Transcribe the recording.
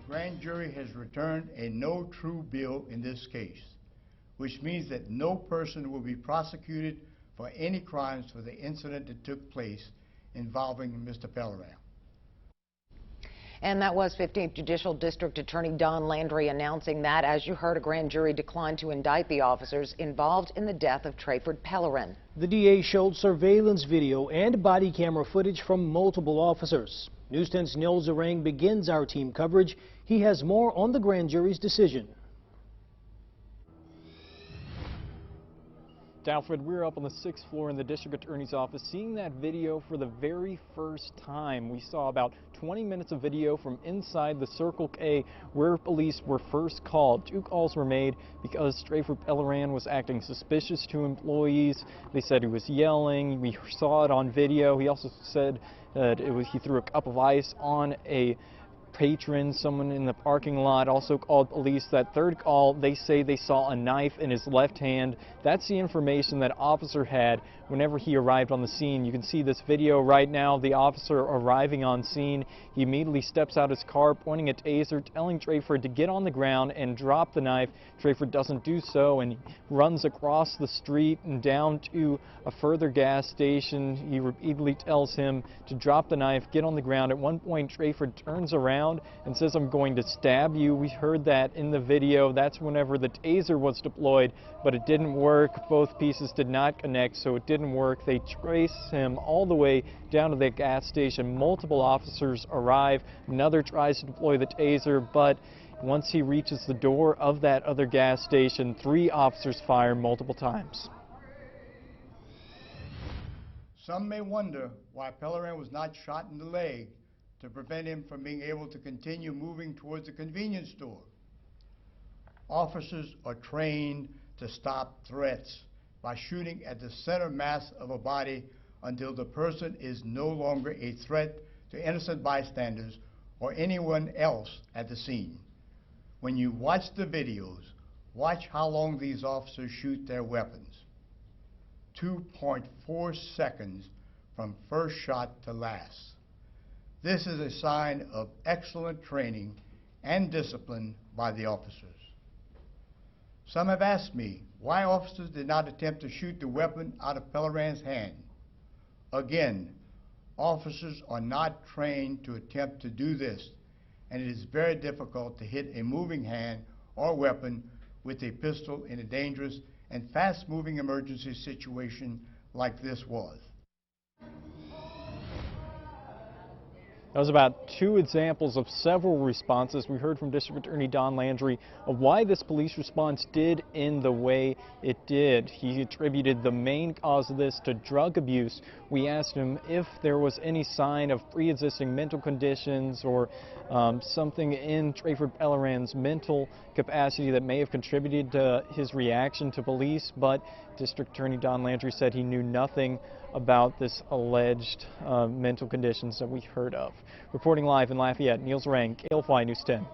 grand jury has returned a no true bill in this case, which means that no person will be prosecuted for any crimes for the incident that took place involving Mr. Pellerin. And that was 15th Judicial District Attorney Don Landry announcing that, as you heard, a grand jury declined to indict the officers involved in the death of Trayford Pellerin. The DA showed surveillance video and body camera footage from multiple officers. News 10's Neil Zarang begins our team coverage. He has more on the grand jury's decision. Alfred, we're up on the 6th floor in the district attorney's office seeing that video for the very first time. We saw about 20 minutes of video from inside the Circle K where police were first called. 2 calls were made because Trayford Pellerin was acting suspicious to employees. They said he was yelling. We saw it on video. He also said that he threw a cup of ice on a patron. Someone in the parking lot also called police. That third call, they say they saw a knife in his left hand. That's the information that officer had whenever he arrived on the scene. You can see this video right now, the officer arriving on scene. He immediately steps out his car, pointing a taser, telling Trayford to get on the ground and drop the knife. Trayford doesn't do so, and he runs across the street and down to a further gas station. He repeatedly tells him to drop the knife, get on the ground. At one point, Trayford turns around and says, "I'm going to stab you." We heard that in the video. That's whenever the taser was deployed, but it didn't work. Both pieces did not connect, so it didn't work. They trace him all the way down to the gas station. Multiple officers arrive. Another tries to deploy the taser, but once he reaches the door of that other gas station, 3 officers fire multiple times. Some may wonder why Pellerin was not shot in the leg to prevent him from being able to continue moving towards the convenience store. Officers are trained to stop threats by shooting at the center mass of a body until the person is no longer a threat to innocent bystanders or anyone else at the scene. When you watch the videos, watch how long these officers shoot their weapons. 2.4 seconds from first shot to last. This is a sign of excellent training and discipline by the officers. Some have asked me why officers did not attempt to shoot the weapon out of Pellerin's hand. Again, officers are not trained to attempt to do this, and it is very difficult to hit a moving hand or weapon with a pistol in a dangerous and fast-moving emergency situation like this was. That was about 2 examples of several responses we heard from District Attorney Don Landry of why this police response did in the way it did. He attributed the main cause of this to drug abuse. We asked him if there was any sign of pre-existing mental conditions or something in Trayford Pellerin's mental capacity that may have contributed to his reaction to police, but District Attorney Don Landry said he knew nothing about this alleged mental conditions that we heard of. Reporting live in Lafayette, Neil Zarang, KLFY News 10.